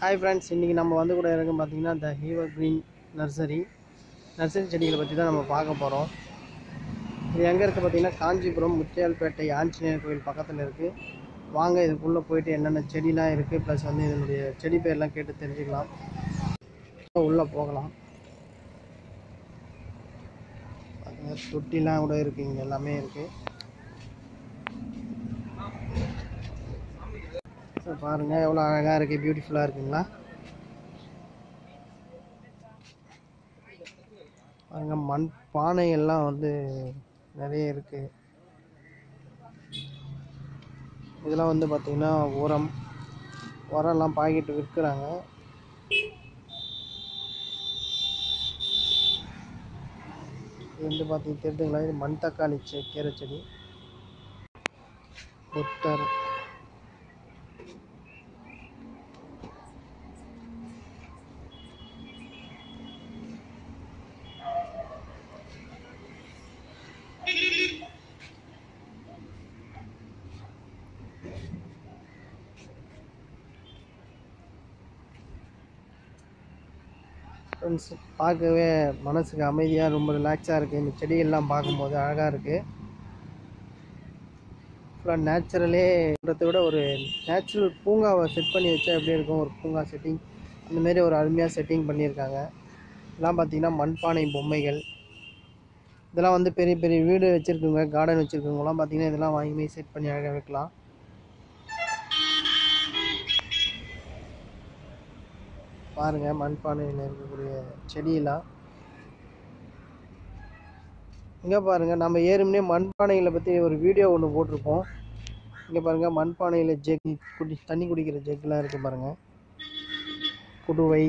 Hi friends, இன்றைக்கி நம்ம வந்து கூட இருக்கு பார்த்திங்கன்னா த ஹீவர் க்ரீன் நர்சரி செடிகளை பற்றி தான் நம்ம பார்க்க போகிறோம். இது எங்கே இருக்குது பார்த்திங்கன்னா காஞ்சிபுரம் முத்தியால்பேட்டை ஆஞ்சநேயர் கோயில் பக்கத்தில் இருக்குது. வாங்க இதுக்குள்ளே போயிட்டு என்னென்ன செடிலாம் இருக்குது ப்ளஸ் வந்து இதனுடைய செடி பேர்லாம் கேட்டு தெரிஞ்சுக்கலாம். உள்ளே போகலாம். தொட்டிலாம் கூட இருக்குது, இங்கே எல்லாமே இருக்குது. பாருங்கள் எவ்வளோ அழகாக இருக்குது, பியூட்டிஃபுல்லாக இருக்குங்களா. பாருங்க மண் பானை எல்லாம் வந்து நிறைய இருக்குது. இதெல்லாம் வந்து பார்த்திங்கன்னா உரம்லாம் பாக்கெட்டு விற்கிறாங்க. இது வந்து பார்த்திங்கன்னா தெரிஞ்சுங்களா, இது மண் தக்காளி கீரை செடி. புத்தர் ஃப்ரெண்ட்ஸ், பார்க்கவே மனசுக்கு அமைதியாக ரொம்ப ரிலாக்ஸாக இருக்குது. இந்த செடியெல்லாம் பார்க்கும்போது அழகாக இருக்குது. ஃபுல்லாக நேச்சுரலேன்றதை விட ஒரு நேச்சுரல் பூங்காவை செட் பண்ணி வச்சா எப்படி இருக்கும், ஒரு பூங்கா செட்டிங் அந்தமாரி ஒரு அருமையாக செட்டிங் பண்ணியிருக்காங்க. இதெல்லாம் பார்த்திங்கன்னா மண்பானை பொம்மைகள். இதெல்லாம் வந்து பெரிய பெரிய வீடு வச்சுருக்குங்க, கார்டன் வச்சுருக்கவங்களாம் பார்த்திங்கன்னா இதெல்லாம் வாங்கி செட் பண்ணி அழகாக வைக்கலாம். பாருங்கள் மண்பானையில் இருக்கக்கூடிய செடியெல்லாம். இங்கே பாருங்கள், நம்ம ஏறுமுன்னே மண்பானைகளை பற்றி ஒரு வீடியோ ஒன்று போட்டிருப்போம். இங்கே பாருங்கள் மண்பானையில் தண்ணி குடிக்கிற ஜெக்கெலாம் இருக்குது பாருங்கள். குடுவை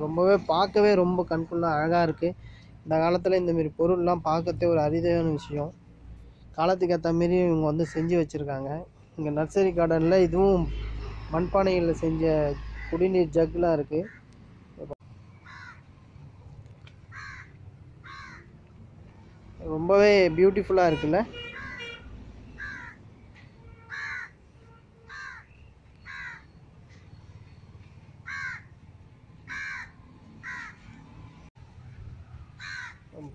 ரொம்பவே பார்க்கவே ரொம்ப கண்குள்ளாக அழகாக இருக்குது. இந்த காலத்தில் இந்தமாரி பொருள்லாம் பார்க்கறதே ஒரு அரிதான விஷயம். காலத்துக்கு ஏற்ற மாரி இவங்க வந்து செஞ்சு வச்சுருக்காங்க. இங்கே நர்சரி கார்டனில் இதுவும் மண்பானைகளில் செஞ்ச குடிநீர் ஜக்லாம் இருக்குது. ரொம்பவே பியூட்டிஃபுல்லாக இருக்குல்ல.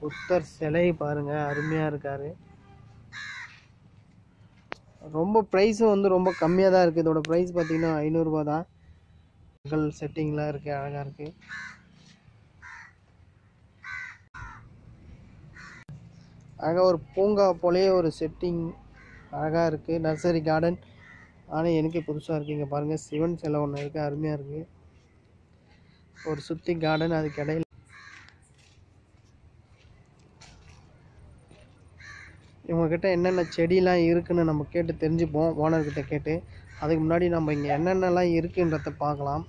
புத்தர் சிலை பாருங்கள், அருமையாக இருக்கார். ரொம்ப ப்ரைஸும் வந்து ரொம்ப கம்மியாக தான் இருக்குது. இதோட ப்ரைஸ் பார்த்திங்கன்னா 500 ரூபா தான். செட்டிங்லாம் இருக்குது, அழகாக இருக்குது. அழகாக ஒரு பூங்கா போலேயே ஒரு செட்டிங் அழகாக இருக்குது. நர்சரி கார்டன் ஆனால் எனக்கே புதுசாக இருக்குது. இங்கே பாருங்கள் சிவன் சிலை ஒன்று இருக்குது, அருமையாக இருக்குது. ஒரு சுற்றி கார்டன், அதுக்கு இடையில இவங்கக்கிட்ட என்னென்ன செடிலாம் இருக்குதுன்னு நம்ம கேட்டு தெரிஞ்சுப்போம், ஓனர்கிட்ட கேட்டு. அதுக்கு முன்னாடி நம்ம இங்கே என்னென்னலாம் இருக்குன்றத பார்க்கலாம்.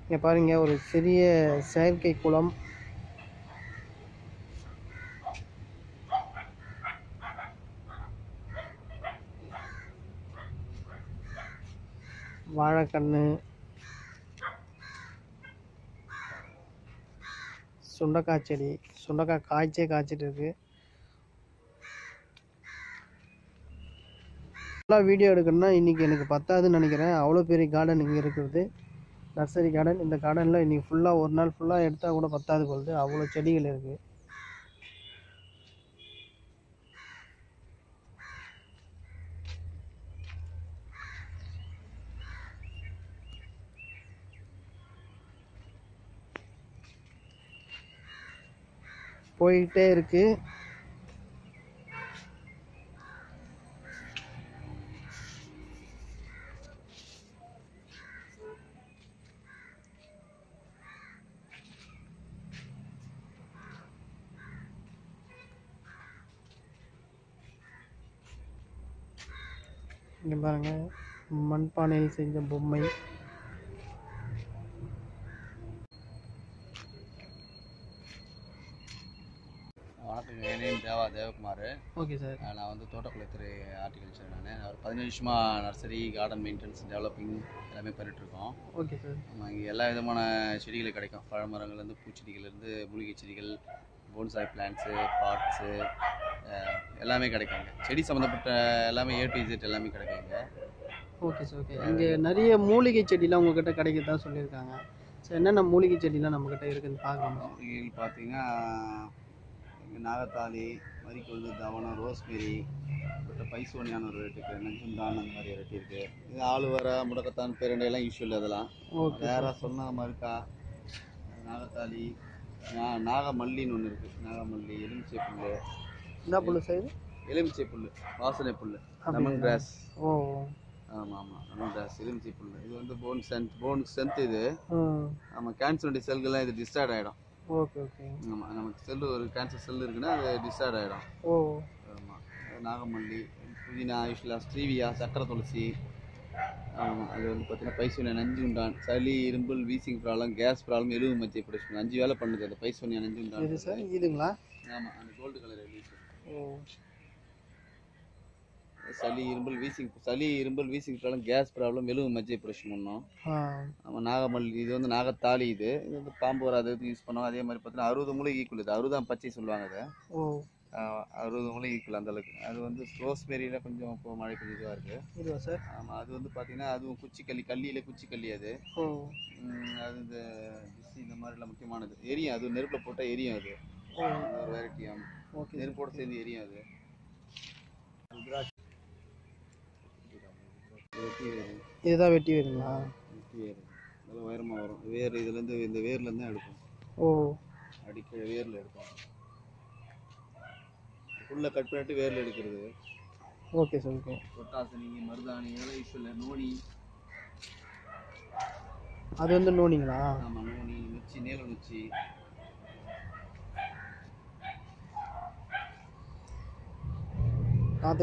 இங்கே பாருங்கள் ஒரு சிறிய செயற்கை குளம். வாழைக்கன்று, சுண்டைக்காய் செடி, சுண்டைக்காய் காய்ச்சிட்டு இருக்குது. ஃபுல்லாக வீடியோ எடுக்கணும்னா இன்றைக்கி எனக்கு பத்தாதுன்னு நினைக்கிறேன். அவ்வளோ பெரிய கார்டன் இங்கே இருக்கிறது, நர்சரி கார்டன். இந்த கார்டனில் இன்றைக்கி ஃபுல்லாக ஒரு நாள் ஃபுல்லாக எடுத்தால் கூட பத்தாது போகுது, அவ்வளோ செடிகள் இருக்குது. போயிட்டே இருக்குது. இங்கே பாருங்கள் மண்பானையில் செஞ்ச பொம்மை. வணக்கம், என் நேம் தேவகுமார். Okay sir. நான் வந்து தோட்டக்கலைத்துறை ஆர்டிகல்ச்சர். நான் ஒரு 15 வருஷமாக நர்சரி கார்டன் மெயின்டெனன்ஸ் டெவலப்பிங் எல்லாமே பண்ணிகிட்ருக்கோம். Okay sir. இங்கே எல்லா விதமான செடிகள் கிடைக்கும். பழமரங்கள்லேருந்து பூச்செடிகள்லேருந்து மூலிகை செடிகள், போன்சாய் பிளான்ட்ஸு, பாட்ஸு எல்லாமே கிடைக்குங்க. செடி சம்மந்தப்பட்ட எல்லாமே A to Z எல்லாமே கிடைக்குங்க. Okay sir okay. இங்கே நிறைய மூலிகை செடிலாம் உங்ககிட்ட கிடைக்கிறதா சொல்லியிருக்காங்க. சார் என்னென்ன மூலிகை செடிலாம் நம்மக்கிட்ட இருக்குதுன்னு பார்க்கலாமா? மூலிகைகள் பார்த்தீங்கன்னா இங்கே நாகத்தாளி, மரிக்கொழுந்து, தவனம், ரோஸ்மெரி, பைசோனியான ஒரு வெரைட்டி இருக்குது, நஞ்சுண்டான் அந்த மாதிரி வெரைட்டி இருக்குது. இது ஆளுவரை, முடக்கத்தான், பேரண்டையெல்லாம் யூஸ்வல் அதெல்லாம். ஓகே. வேற சொன்ன மருக்கா, நாகத்தாளி, நாகமல்லின்னு ஒன்று இருக்குது. நாகமல்லி, எலுமிச்சை புல். என்ன புல் சார் இது? எலுமிச்சை புல், வாசனை புல், லெமன் கிராஸ். ஓ ஆமாம் ஆமாம், லெமன் கிராஸ், எலுமிச்சை புல். இது வந்து போன் ஸ்ட்ரென்த் இது. நம்ம கேன்சருடைய செல்கள்லாம் இது டிஸ்டார்ட் ஆகிடும். Okay okay. ஆமாம், நமக்கு செல்லு ஒரு கேன்சர் செல் இருக்குன்னா அது டிஸ்டார்ட் ஆகிடும். ஓ ஆமாம், நாகமல்லி, புதினா, யூஸ்வலாக ஸ்ட்ரீவியா, சக்கரை துளசி. ஆமாம், அது வந்து பார்த்தீங்கன்னா பைசோனியா, நஞ்சுண்டான், சளி, இரும்பல், வீசிங் ப்ராப்ளம், கேஸ் ப்ராப்ளம், எலும்பு மத்திய பிரச்சனை 5 வேலை பண்ணுது அந்த பைசோனியா, நஞ்சுண்டான். இது சார் இதுங்களா? ஆமாம், அந்த கோல்டு கலர் எலிஸ். ஓ சளி, இரும்பல், வீசிங் ப்ராப்ளம், கேஸ் ப்ராப்ளம், எலும்பு மத்திய பிரச்சனை பண்ணோம். ஆமாம், நாகமல்லி. இது வந்து நாகத்தாளி. இது வந்து பாம்பு வராததுக்கு யூஸ் பண்ணுவோம். அதே மாதிரி பார்த்தீங்கன்னா 60 மூலிகை ஈக்குவல். இது 60 பச்சை சொல்லுவாங்க அதை. ஓ 60 மூலிகை ஈக்குவல் அந்தளவுக்கு. அது வந்து ரோஸ்மெரியில் கொஞ்சம் இப்போ மழை கொஞ்சம் இதுவாக இருக்குது. இதுவா சார்? ஆமாம், அது வந்து பார்த்தீங்கன்னா அதுவும் குச்சிக்கல்லி, கல்லியில் குச்சிக்கல்லி அது. ஓ அது இந்த டிசி இந்த மாதிரிலாம் முக்கியமானது. எரியும், அது நெருப்பில் போட்டால் எரியும். அது ஒரு வெரைட்டியாகும். ஓகே. நெருப்போடு சேர்ந்து எரியும் அது. இதுதான் வெட்டி வேறுங்களா? வெட்டி வேறு நல்லா உயரமாக வரும். வேர் இதுலேருந்து, இந்த வேர்லேருந்து தான் எடுப்போம். ஓ அடிக்க வேரில் எடுப்போம். ஃபுல்லாக கட் பண்ணிட்டு வேரில் எடுக்கிறது. Okay sir okay. பொட்டாசினி, மருதாணி, இதெல்லாம் யூஸ்வல். நோனி. அது வந்து நோனிங்களா? ஆமாம், நோனி, நொச்சி, நேல நொச்சி. அது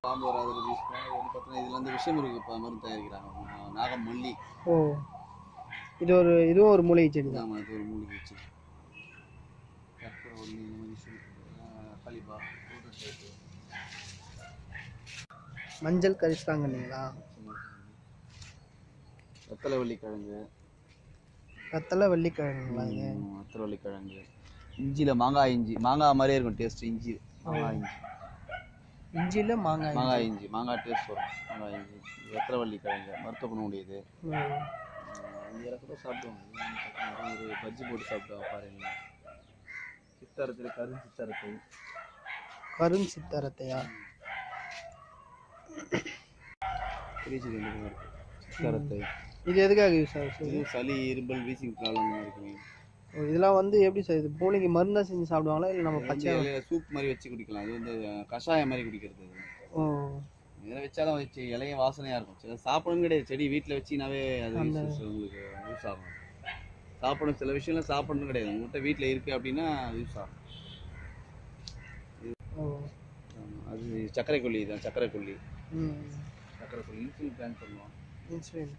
பாம்பு வராது யூஸ் பண்ணுவோம். இது வந்து பார்த்தீங்கன்னா இதில் வந்து விஷம் இருக்குது மருந்து தயாரிக்கிறாங்க. நாகமல்லி. ஓ இதுவும் ஒரு மூலிகை செடி தான். ஆமாம், இது ஒரு மூலிகை செடி. கற்பூரவல்லி, இந்த மாதிரி சொல்லி கலிபா, மஞ்சள் கரிசலாங்கண்ணிங்களா? வெத்தலைவள்ளி கிழங்கு. வெத்தலை வள்ளிக்கிழங்குங்களா இது? வெத்தலைவள்ளி கிழங்கு. இஞ்சியில் மாங்காய் இஞ்சி, மாங்காய் மாதிரியே இருக்கும் டேஸ்ட். இஞ்சி, மாங்காய் இஞ்சி. இஞ்சியில் மாங்காய் இஞ்சி, மாங்காய் டேஸ்ட் வரும். மாங்காய் இஞ்சி, வெத்தலைவள்ளி கிழங்கு, மருத்துவ குணம் உடையது. இதெல்லாம் கூட சாப்பிடுவாங்க. ஒரு பஜ்ஜி போட்டு சாப்பிடுவாங்க பாருங்க. சித்தரத்தில் கருஞ்சித்தரத்தையா? பெரிய செடி வந்து சித்தரத்தை. இது எதுக்காக யூஸ் ஆகுது? இது சளி, இரும்பல், வீசிங் ப்ராப்ளம் இருக்குங்க. இதெல்லாம் வந்து எப்படி சார் இது மூலிகை மருந்தாக செஞ்சு சாப்பிடுவாங்களா இல்லை நம்ம பச்சை சூப் மாதிரி வச்சு குடிக்கலாம்? அது வந்து கஷாயம் மாதிரி குடிக்கிறது. ஓ இதில் வச்சாலும் வச்சு இலையும் வாசனையாக இருக்கும். சில சாப்பிடணும் கிடையாது. செடி வீட்டில் வச்சினாவே அது உங்களுக்கு யூஸ் ஆகும். சாப்பிடணும், சில விஷயம்லாம் சாப்பிடணும் கிடையாது. உங்கள்கிட்ட வீட்டில் இருக்குது அப்படின்னா யூஸ் ஆகும். அது சர்க்கரை கொல்லி தான். சர்க்கரை கொல்லி இன்சுலின் பிளான் பண்ணுவோம். இன்சுலின்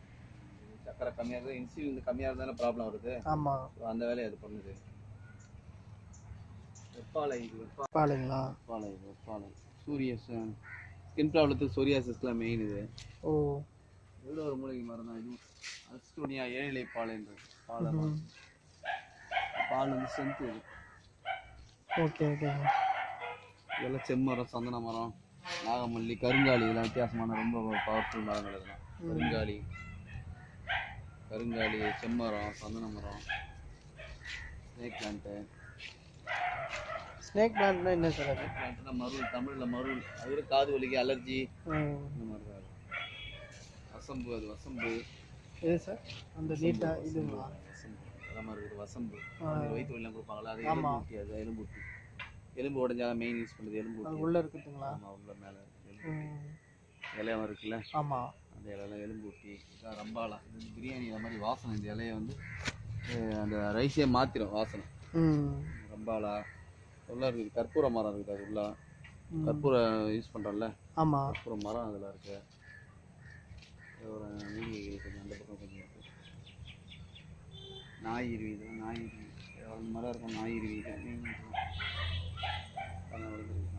சர்க்கரை கம்மியாக இருந்தால், இன்சுலின் கம்மியாக இருந்தாலும் ப்ராப்ளம் வருது. ஆமாம், அந்த வேலையை அது பண்ணுது. வெப்பாலைங்களா? வெப்பாலை ஸ்கின் ப்ராப்ளத்துக்கு, சொரியாசிஸ்லாம் மெயின் இது. ஓ எவ்வளோ ஒரு மூலிகை மரம் தான். இது அஸ்டோனியா ஏழை பாலைன்றது. பால் வந்து ஸ்ட்ரென்த் இது. Okay okay. இதெல்லாம் செம்மரம், சந்தன மரம், நாகமல்லி, கருங்காலி. இதெல்லாம் வித்தியாசமான ரொம்ப பவர்ஃபுல் மரங்கள். இதெல்லாம் கருங்காலி, செம்மரம், சந்தன மரம், ஸ்னேக் பிளான்ட்டு. ஸ்னேக் பிளான்ட்னா என்ன சார்? அது பிளான்ட்னா மருள், தமிழில் மருள். அது காது வலிக்கு, அலர்ஜி, இந்த மாதிரி தான். வசம்பு, அது வசம்பு. எது சார் அந்த நீட்டாக இதுங்களா? வசம்பு அதெல்லாம் இருக்குது. வசம்பு வயிற்று வலிலாம் கொடுப்பாங்களா? அது எலும்பூட்டி. அது எலும்பூட்டி. எலும்பு உடஞ்சாலும் மெயின் யூஸ் பண்ணுறது எலும்பூட்டி. உள்ளே இருக்குதுங்களா? ஆமாம், உள்ள மேலே இலையம் இருக்குல்ல, ஆமாம், அந்த இலையெல்லாம் எலும்பூட்டி. இதான் ரம்பாலா. இது வந்து பிரியாணி இந்த மாதிரி வாசனை. இந்த இலையை வந்து அந்த ரைஸே மாற்றிடும் வாசனை. ரம்பாலா உள்ள இருக்குது. கற்பூர மரம் இருக்குது. அது உள்ள கற்பூரம் யூஸ் பண்ணுறோம்ல. ஆமாம், கற்பூர மரம் அதில் இருக்குது. ஒரு மூலிகை இருக்குது. அந்த பக்கம் கொஞ்சம் இருக்குது. நாயிருவி. இதெல்லாம் நாயிருவி. அந்த மரம் இருக்கும். நாயிருவி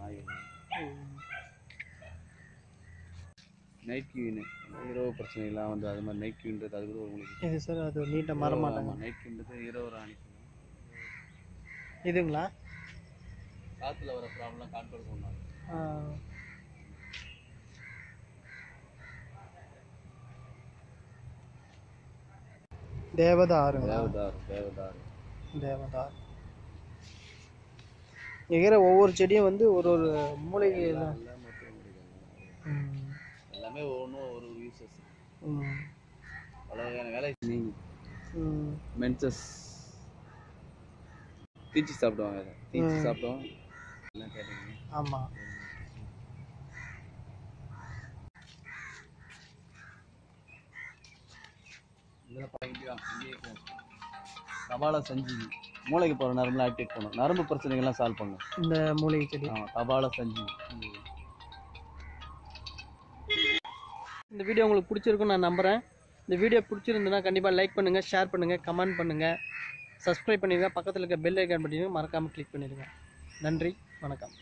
நாயிருவி. நைட் கியூன்னு இரவு பிரச்சனைலாம் வந்து அது மாதிரி நைட் கியூன்றது அது கூட ஒரு மூலிகை. இது சார் அது நீட்டாக மரமாட்டாங்க. நைட் கியூன்றது இரவு ராணி. இதுங்களா? காற்றுல வர ப்ராப்ளம் கண்ட்ரோல் பண்ணுவாங்க. தேவதாரு. இருக்கிற ஒவ்வொரு செடியும் வந்து ஒரு ஒரு மூலிகை எல்லாமே ஒவ்வொன்றும் ஒரு யூசஸ். பல வகையான வேலை மென்சஸ் தீச்சி சாப்பிடுவாங்க. தீச்சி சாப்பிடுவோம் எல்லாம் கேட்டீங்க. ஆமாம். இதில் பாக்கிட்டா தபால சஞ்சீவி மூளைக்கு போகிற நரம்புலாம் ஆக்டிவேட் பண்ணும். நரம்பு பிரச்சனைகள்லாம் சால்வ் பண்ணும் இந்த மூலிகை செடி. தபால சஞ்சீவி. இந்த வீடியோ உங்களுக்கு பிடிச்சிருக்குன்னு நான் நம்புகிறேன். இந்த வீடியோ பிடிச்சிருந்துன்னா கண்டிப்பாக லைக் பண்ணுங்கள், ஷேர் பண்ணுங்கள், கமெண்ட் பண்ணுங்கள், சப்ஸ்கிரைப் பண்ணிடுங்க. பக்கத்தில் இருக்க பெல் ஐக்கான் பட்டினை மறக்காமல் கிளிக் பண்ணிடுங்க. நன்றி, வணக்கம்.